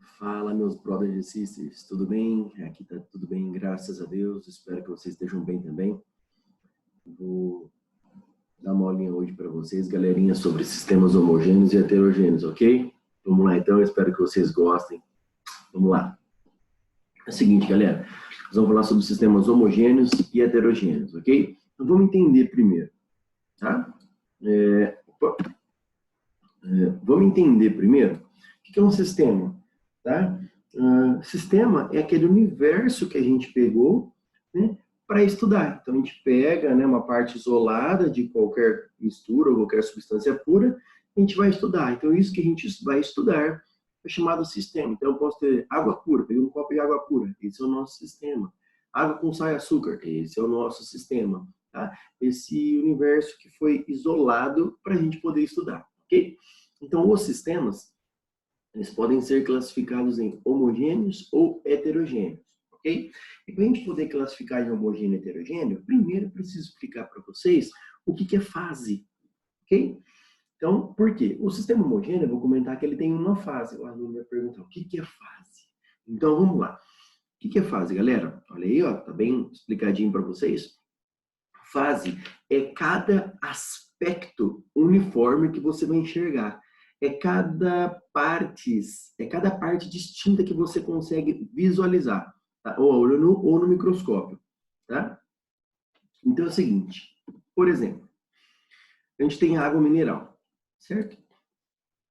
Fala, meus brothers e sisters, tudo bem? Aqui tá tudo bem, graças a Deus. Espero que vocês estejam bem também. Vou dar uma aulinha hoje para vocês, galerinha, sobre sistemas homogêneos e heterogêneos, ok? Vamos lá, então, espero que vocês gostem. Vamos lá. É o seguinte, galera, nós vamos falar sobre sistemas homogêneos e heterogêneos, ok? Então, vamos entender primeiro, tá? Vamos entender primeiro o que é um sistema, tá? Sistema é aquele universo que a gente pegou, né, para estudar. Então, a gente pega, né, uma parte isolada de qualquer mistura ou qualquer substância pura, a gente vai estudar. Então, isso que a gente vai estudar é chamado sistema. Então, eu posso ter água pura, peguei um copo de água pura, esse é o nosso sistema. Água com sal e açúcar, esse é o nosso sistema. Tá? Esse universo que foi isolado para a gente poder estudar, ok? Então, os sistemas, eles podem ser classificados em homogêneos ou heterogêneos, ok? E para a gente poder classificar em homogêneo e heterogêneo, primeiro eu preciso explicar para vocês o que é fase, ok? Então, por quê? O sistema homogêneo, eu vou comentar que ele tem uma fase. O aluno vai perguntar, o que é fase? Então, vamos lá. O que é fase, galera? Olha aí, ó, tá bem explicadinho para vocês. Fase é cada aspecto uniforme que você vai enxergar. É cada parte distinta que você consegue visualizar, tá? Ou no microscópio, tá? Então é o seguinte, por exemplo, a gente tem água mineral, certo?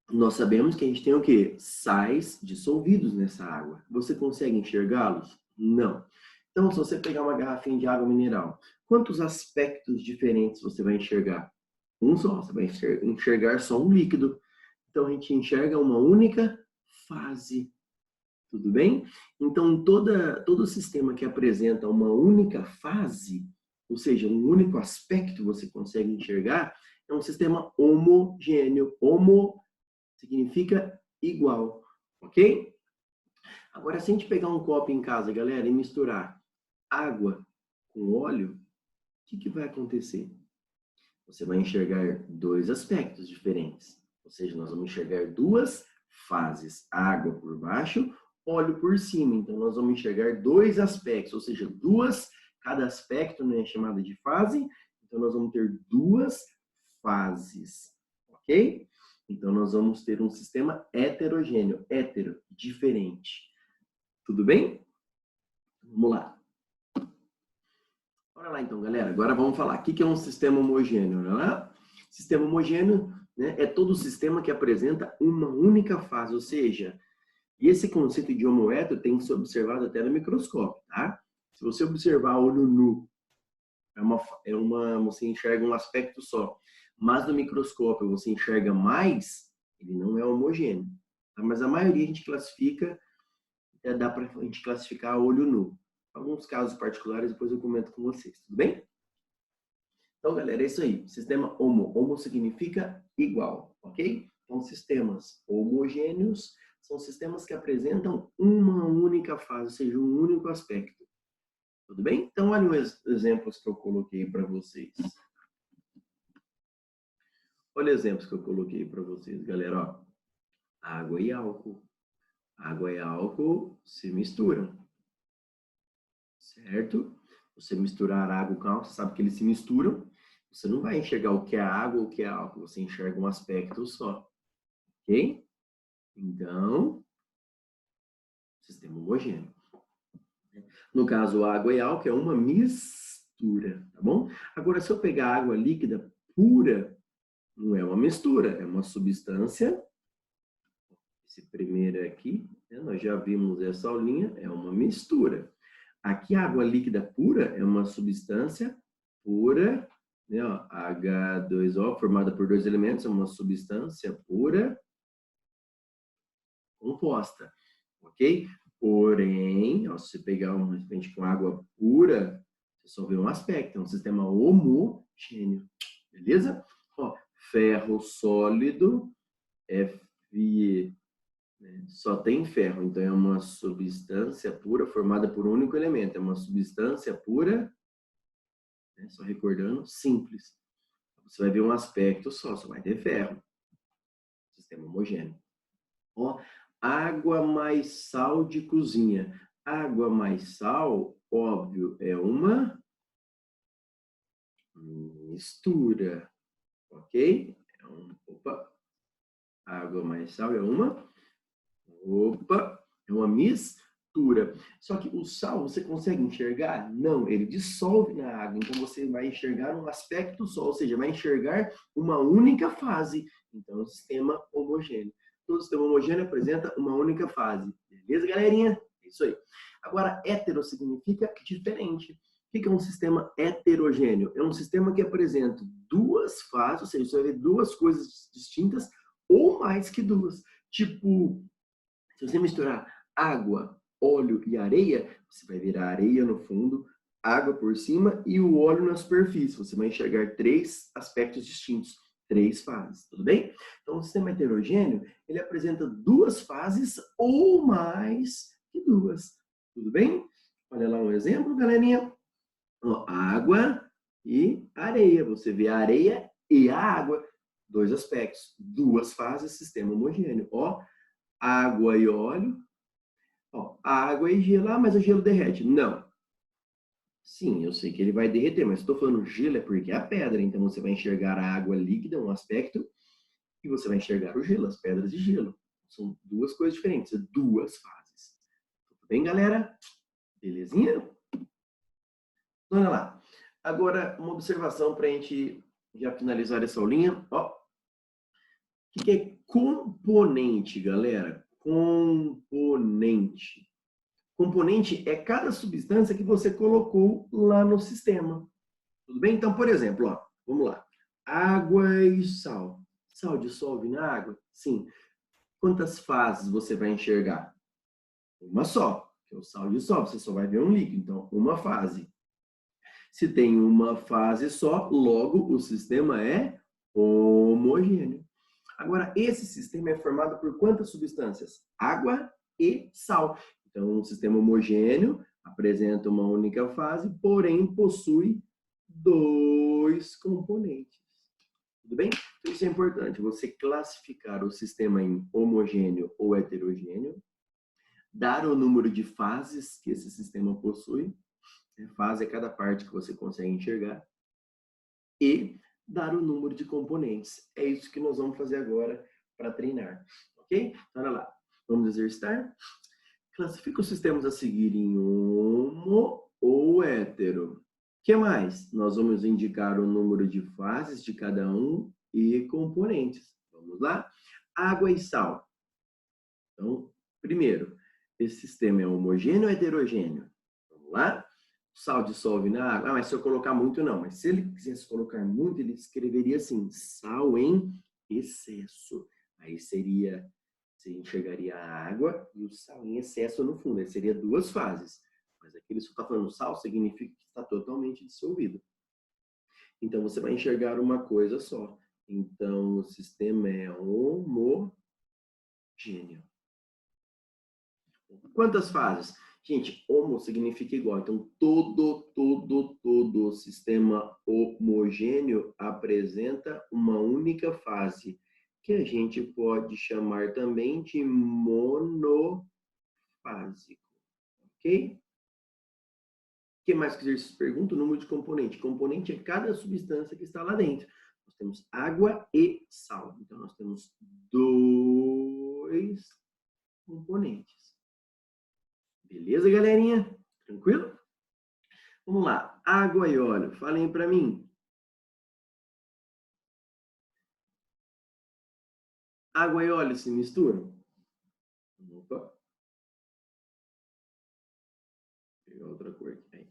Nós sabemos que a gente tem o quê? Sais dissolvidos nessa água. Você consegue enxergá-los? Não. Então, se você pegar uma garrafinha de água mineral, quantos aspectos diferentes você vai enxergar? Um só, você vai enxergar só um líquido. Então, a gente enxerga uma única fase. Tudo bem? Então, todo sistema que apresenta uma única fase, ou seja, um único aspecto você consegue enxergar, é um sistema homogêneo. Homo significa igual, ok? Agora, se a gente pegar um copo em casa, galera, e misturar água com óleo, o que vai acontecer? Você vai enxergar dois aspectos diferentes. Ou seja, nós vamos enxergar duas fases. Água por baixo, óleo por cima. Então, nós vamos enxergar dois aspectos. Ou seja, cada aspecto, né, é chamado de fase. Então, nós vamos ter duas fases. Ok? Então, nós vamos ter um sistema heterogêneo. Hétero, diferente. Tudo bem? Vamos lá. Olha lá então, galera. Agora vamos falar. O que é um sistema homogêneo? Olha lá. Sistema homogêneo, né, é todo sistema que apresenta uma única fase, ou seja, esse conceito de homohétero tem que ser observado até no microscópio, tá? Se você observar a olho nu, você enxerga um aspecto só, mas no microscópio você enxerga mais, ele não é homogêneo. Tá? Mas a maioria a gente classifica, dá para a gente classificar a olho nu. Alguns casos particulares depois eu comento com vocês, tudo bem? Então, galera, é isso aí. Sistema homo. Homo significa igual, ok? Então, sistemas homogêneos são sistemas que apresentam uma única fase, ou seja, um único aspecto. Tudo bem? Então, olha os exemplos que eu coloquei para vocês. Olha exemplos que eu coloquei para vocês, galera. Ó, água e álcool. Água e álcool se misturam, certo? Você misturar água com álcool, você sabe que eles se misturam. Você não vai enxergar o que é água ou o que é álcool, você enxerga um aspecto só, ok? Então, sistema homogêneo. No caso, água e álcool é uma mistura, tá bom? Agora, se eu pegar água líquida pura, não é uma mistura, é uma substância. Esse primeiro aqui, né, nós já vimos essa aulinha, é uma mistura. Aqui, a água líquida pura é uma substância pura, né, ó, H2O, formada por dois elementos, é uma substância pura composta, ok? Porém, ó, se você pegar um recipiente com água pura, você só vê um aspecto, é um sistema homogêneo, beleza? Ó, ferro sólido, Fe, né, só tem ferro, então é uma substância pura formada por um único elemento, é uma substância pura, né, só recordando, simples. Você vai ver um aspecto só vai ter ferro. Sistema homogêneo. Ó, Água mais sal de cozinha. Água mais sal, óbvio, é uma mistura, ok? Opa, água mais sal é uma mistura. Só que o sal, você consegue enxergar? Não, ele dissolve na água. Então, você vai enxergar um aspecto só, ou seja, vai enxergar uma única fase. Então, é um sistema homogêneo. Todo sistema homogêneo apresenta uma única fase. Beleza, galerinha? É isso aí. Agora, hétero significa diferente. O que é um sistema heterogêneo? É um sistema que apresenta duas fases, ou seja, você vai ver duas coisas distintas ou mais que duas. Tipo, se você misturar água, óleo e areia, você vai ver a areia no fundo, água por cima e o óleo na superfície. Você vai enxergar três aspectos distintos, três fases, tudo bem? Então, o sistema heterogêneo, ele apresenta duas fases ou mais que duas, tudo bem? Olha lá um exemplo, galerinha. Ó, água e areia. Você vê a areia e a água, dois aspectos, duas fases, sistema homogêneo. Ó, água e óleo. Ó, água e gelo. Ah, mas o gelo derrete. Não. Sim, eu sei que ele vai derreter, mas estou falando gelo é porque é a pedra. Então você vai enxergar a água líquida, um aspecto, e você vai enxergar o gelo, as pedras de gelo. São duas coisas diferentes, duas fases. Tudo bem, galera? Belezinha? Olha lá. Agora, uma observação para a gente já finalizar essa aulinha. Ó, o que é componente, galera? Componente. Componente é cada substância que você colocou lá no sistema. Tudo bem? Então, por exemplo, ó, vamos lá. Água e sal. Sal dissolve na água? Sim. Quantas fases você vai enxergar? Uma só. Porque o sal dissolve, você só vai ver um líquido. Então, uma fase. Se tem uma fase só, logo o sistema é homogêneo. Agora, esse sistema é formado por quantas substâncias? Água e sal. Então, um sistema homogêneo apresenta uma única fase, porém possui dois componentes. Tudo bem? Então, isso é importante, você classificar o sistema em homogêneo ou heterogêneo, dar o número de fases que esse sistema possui, fase é cada parte que você consegue enxergar, e dar o número de componentes. É isso que nós vamos fazer agora para treinar, ok? Então, olha lá, vamos exercitar. Classifica os sistemas a seguir em homo ou hétero. O que mais? Nós vamos indicar o número de fases de cada um e componentes. Vamos lá? Água e sal. Então, primeiro, esse sistema é homogêneo ou heterogêneo? Vamos lá? O sal dissolve na água. Ah, mas se eu colocar muito, não. Mas se ele quisesse colocar muito, ele escreveria assim, sal em excesso. Aí seria, você enxergaria a água e o sal em excesso no fundo. Aí seria duas fases. Mas aqui ele só está falando sal, significa que está totalmente dissolvido. Então, você vai enxergar uma coisa só. Então, o sistema é homogêneo. Quantas fases? Gente, homo significa igual. Então, todo sistema homogêneo apresenta uma única fase, que a gente pode chamar também de monofásico. Ok? O que mais que vocês perguntam? O número de componente. Componente é cada substância que está lá dentro. Nós temos água e sal. Então, nós temos dois componentes. Beleza, galerinha? Tranquilo? Vamos lá. Água e óleo. Falem para mim. Água e óleo se misturam? Opa. Vou pegar outra cor aqui.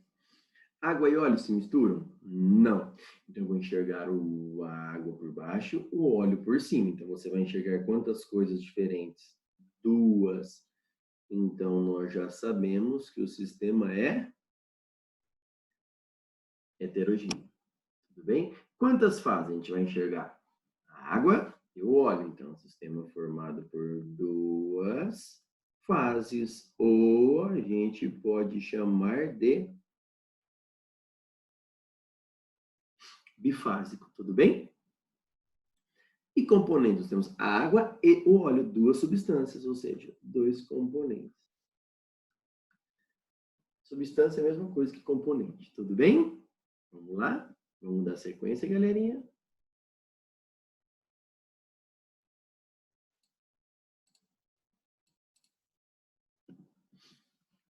Água e óleo se misturam? Não. Então, eu vou enxergar a água por baixo, o óleo por cima. Então, você vai enxergar quantas coisas diferentes? Duas. Então, nós já sabemos que o sistema é heterogêneo. Tudo bem? Quantas fases a gente vai enxergar? A água e o óleo. Então, o sistema formado por duas fases, ou a gente pode chamar de bifásico, tudo bem? E componentes? Temos a água e o óleo, duas substâncias, ou seja, dois componentes. Substância é a mesma coisa que componente, tudo bem? Vamos lá? Vamos dar sequência, galerinha?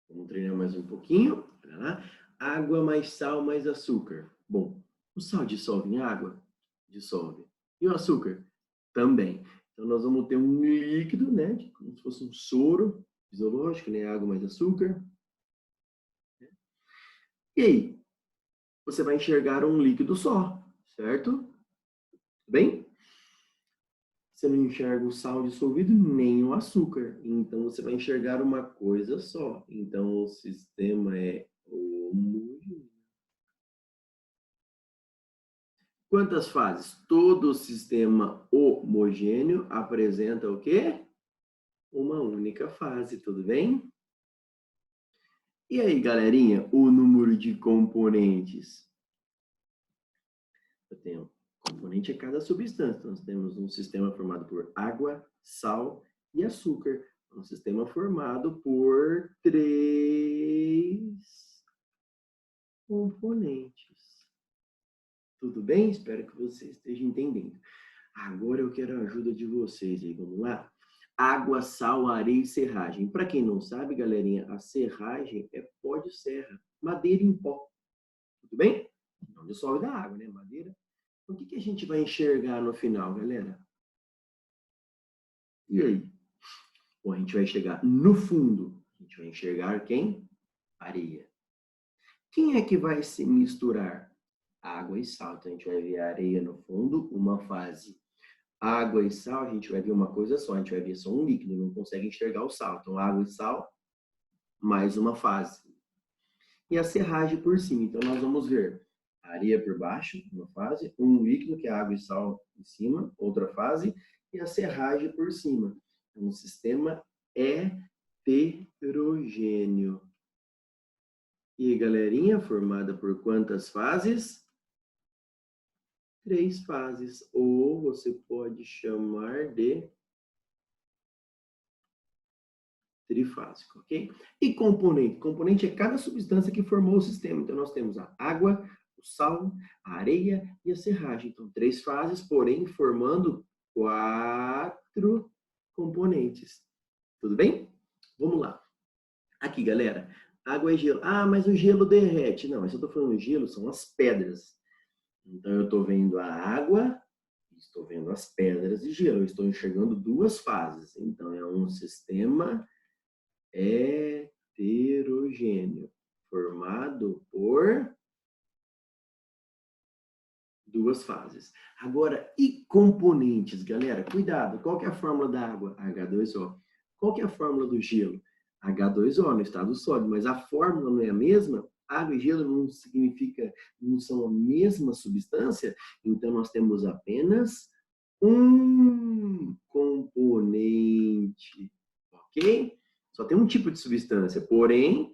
Vamos treinar mais um pouquinho. Olha lá. Água mais sal mais açúcar. Bom, o sal dissolve em água? Dissolve. E o açúcar? Também. Então, nós vamos ter um líquido, né? Como se fosse um soro fisiológico, né? Água mais açúcar. E aí? Você vai enxergar um líquido só, certo? Tudo bem? Você não enxerga o sal dissolvido nem o açúcar. Então, você vai enxergar uma coisa só. Então, o sistema é homogêneo. Quantas fases? Todo sistema homogêneo apresenta o quê? Uma única fase, tudo bem? E aí, galerinha, o número de componentes? Eu tenho componente é cada substância. Nós temos um sistema formado por água, sal e açúcar. Um sistema formado por 3 componentes. Tudo bem? Espero que você esteja entendendo. Agora eu quero a ajuda de vocês aí. Vamos lá? Água, sal, areia e serragem. Para quem não sabe, galerinha, a serragem é pó de serra, madeira em pó. Tudo bem? Não dissolve da água, né? Madeira. O que a gente vai enxergar no final, galera? E aí? Bom, a gente vai chegar no fundo. A gente vai enxergar quem? Areia. Quem é que vai se misturar? Água e sal. Então, a gente vai ver a areia no fundo, uma fase. Água e sal, a gente vai ver uma coisa só. A gente vai ver só um líquido, não consegue enxergar o sal. Então, água e sal, mais uma fase. E a serragem por cima. Então, nós vamos ver a areia por baixo, uma fase. Um líquido, que é água e sal em cima, outra fase. E a serragem por cima. Então, um sistema heterogêneo. E galerinha, formada por quantas fases? 3 fases. Ou você pode chamar de trifásico, ok? E componente? Componente é cada substância que formou o sistema. Então, nós temos a água, o sal, a areia e a serragem. Então, 3 fases, porém, formando 4 componentes. Tudo bem? Vamos lá. Aqui, galera. Água e gelo. Ah, mas o gelo derrete. Não, mas eu estou falando de gelo, são as pedras. Então, eu estou vendo a água, estou vendo as pedras de gelo. Eu estou enxergando 2 fases. Então, é um sistema heterogêneo, formado por 2 fases. Agora, e componentes, galera? Cuidado, qual que é a fórmula da água? H2O. Qual que é a fórmula do gelo? H2O, no estado sólido, mas a fórmula não é a mesma? Água e gelo não significa, não são a mesma substância? Então, nós temos apenas um componente, ok? Só tem um tipo de substância, porém,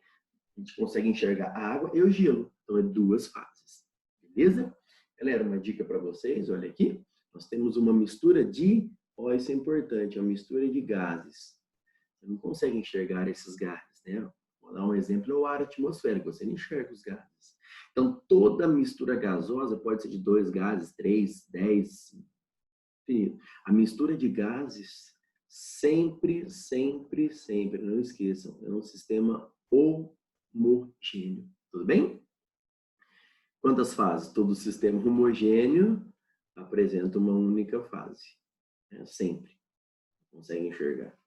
a gente consegue enxergar a água e o gelo. Então, é 2 fases, beleza? Galera, uma dica para vocês, olha aqui. Nós temos uma mistura de, ó, isso é importante, uma mistura de gases. Você não consegue enxergar esses gases, né? Vou dar um exemplo, é o ar atmosférico, você não enxerga os gases. Então, toda mistura gasosa pode ser de 2 gases, 3, 10, enfim. A mistura de gases sempre, sempre, sempre, não esqueçam, é um sistema homogêneo. Tudo bem? Quantas fases? Todo sistema homogêneo apresenta uma única fase. Sempre. Consegue enxergar.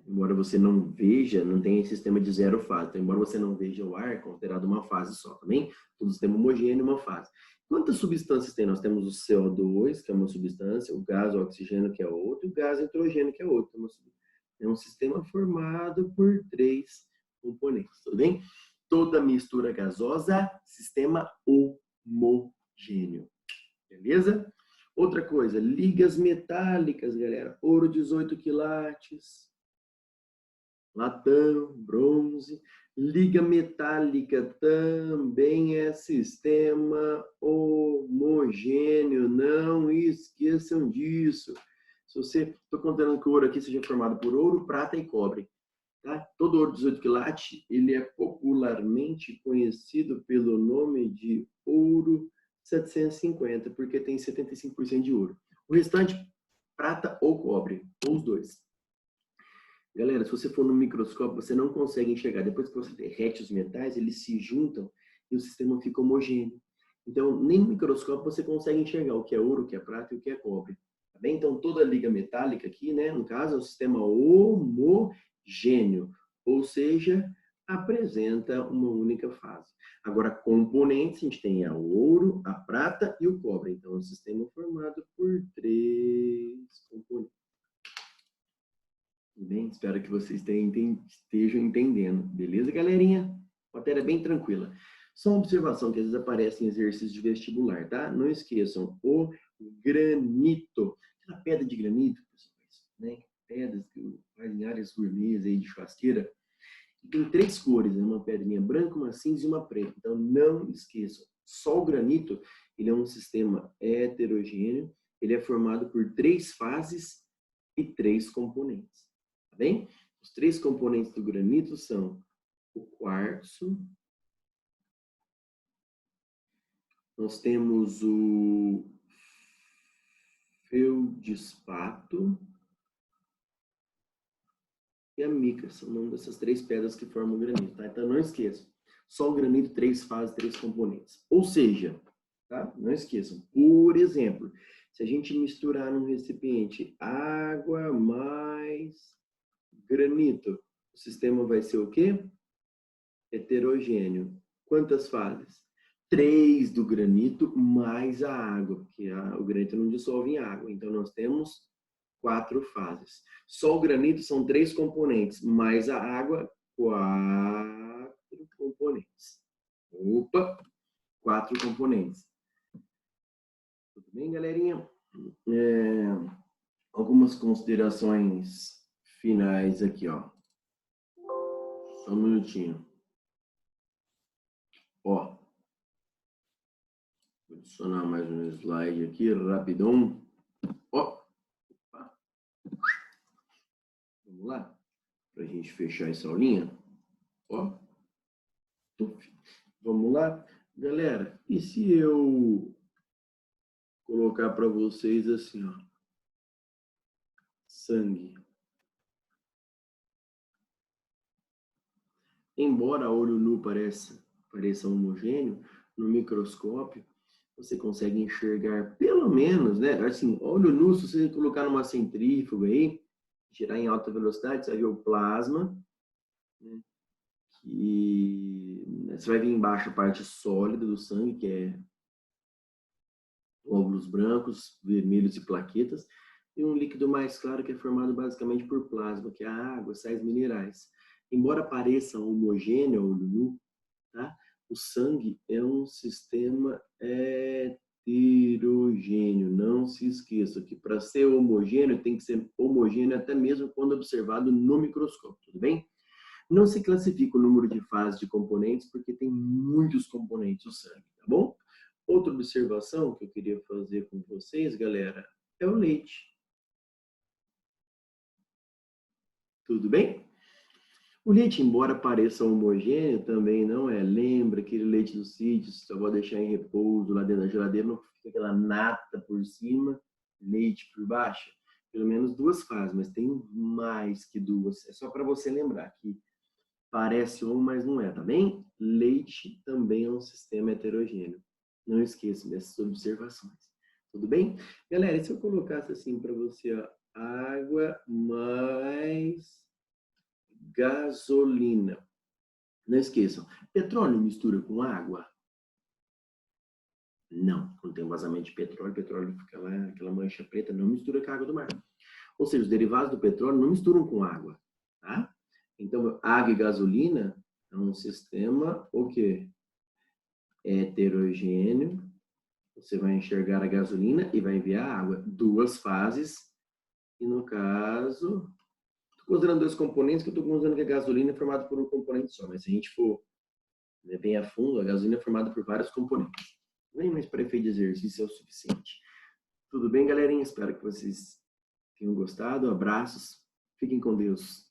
Embora você não veja, não tem sistema de 0 fase. Então, embora você não veja o ar, é considerado uma fase só também. Todo sistema homogêneo, uma fase. Quantas substâncias tem? Nós temos o CO2, que é uma substância, o gás o oxigênio, que é outro, e o gás nitrogênio, que é outro. É um sistema formado por 3 componentes, tudo bem? Toda mistura gasosa, sistema homogêneo. Beleza? Outra coisa, ligas metálicas, galera. Ouro 18 quilates. latão, bronze. Liga metálica também é sistema homogêneo, não esqueçam disso. Se você, estou contando que o ouro aqui seja formado por ouro, prata e cobre. Tá? Todo ouro 18 quilates, ele é popularmente conhecido pelo nome de ouro 750, porque tem 75% de ouro. O restante, prata ou cobre, ou os dois. Galera, se você for no microscópio, você não consegue enxergar. Depois que você derrete os metais, eles se juntam e o sistema fica homogêneo. Então, nem no microscópio você consegue enxergar o que é ouro, o que é prata e o que é cobre. Tá bem? Então, toda a liga metálica aqui, né, no caso, é um sistema homogêneo, ou seja, apresenta uma única fase. Agora, componentes, a gente tem o ouro, a prata e o cobre. Então, é um sistema formado por 3 componentes. Tudo bem? Espero que vocês estejam entendendo. Beleza, galerinha? Matéria bem tranquila. Só uma observação que às vezes aparece em exercícios de vestibular, tá? Não esqueçam, o granito. Aquela pedra de granito, pessoal, né? Pedras que fazem áreas gourmets aí de churrasqueira. Tem 3 cores, né? Uma pedrinha branca, uma cinza e uma preta. Então, não esqueçam. Só o granito, ele é um sistema heterogêneo. Ele é formado por 3 fases e 3 componentes. Tá bem? Os 3 componentes do granito são o quartzo, nós temos o feldespato e a mica. São o nome dessas 3 pedras que formam o granito. Tá? Então, não esqueçam. Só o granito, 3 fases, 3 componentes. Ou seja, tá? Não esqueçam. Por exemplo, se a gente misturar num recipiente água mais granito, o sistema vai ser o quê? Heterogêneo. Quantas fases? 3 do granito mais a água, porque o granito não dissolve em água. Então, nós temos 4 fases. Só o granito são 3 componentes, mais a água, 4 componentes. Opa! 4 componentes. Tudo bem, galerinha? Algumas considerações finais aqui, ó. Só um minutinho. Ó, vou adicionar mais um slide aqui, rapidão. Ó, vamos lá, para a gente fechar essa aulinha. Ó, vamos lá, galera. E se eu colocar para vocês assim, ó, sangue? Embora a olho nu pareça homogêneo, no microscópio você consegue enxergar pelo menos, né? Assim, olho nu, se você colocar numa centrífuga aí, girar em alta velocidade, você vai ver o plasma, né? Que você vai ver embaixo a parte sólida do sangue, que é glóbulos brancos, vermelhos e plaquetas, e um líquido mais claro que é formado basicamente por plasma, que é a água, sais minerais. Embora pareça homogêneo ao olho nu, tá? O sangue é um sistema heterogêneo. Não se esqueça que para ser homogêneo, tem que ser homogêneo até mesmo quando observado no microscópio, tudo bem? Não se classifica o número de fases de componentes, porque tem muitos componentes o sangue, tá bom? Outra observação que eu queria fazer com vocês, galera, é o leite. Tudo bem? O leite, embora pareça homogêneo, também não é. Lembra aquele leite do sítio, só vou deixar em repouso lá dentro da geladeira, não fica aquela nata por cima, leite por baixo? Pelo menos 2 fases, mas tem mais que 2. É só para você lembrar que parece um, mas não é, tá bem? Leite também é um sistema heterogêneo. Não esqueça dessas observações. Tudo bem? Galera, e se eu colocasse assim para você, ó, água mais gasolina? Não esqueçam, petróleo mistura com água? Não, quando tem um vazamento de petróleo, petróleo fica lá, aquela mancha preta, não mistura com a água do mar. Ou seja, os derivados do petróleo não misturam com água, tá? Então, água e gasolina é um sistema, o quê? Heterogêneo. Você vai enxergar a gasolina e vai ver a água. 2 fases. E no caso, Estou considerando dois componentes, que eu estou considerando que a gasolina é formada por um componente só, mas se a gente for, né, bem a fundo, a gasolina é formada por vários componentes. Nem mais para efeito de exercício é o suficiente. Tudo bem, galerinha? Espero que vocês tenham gostado. Abraços. Fiquem com Deus.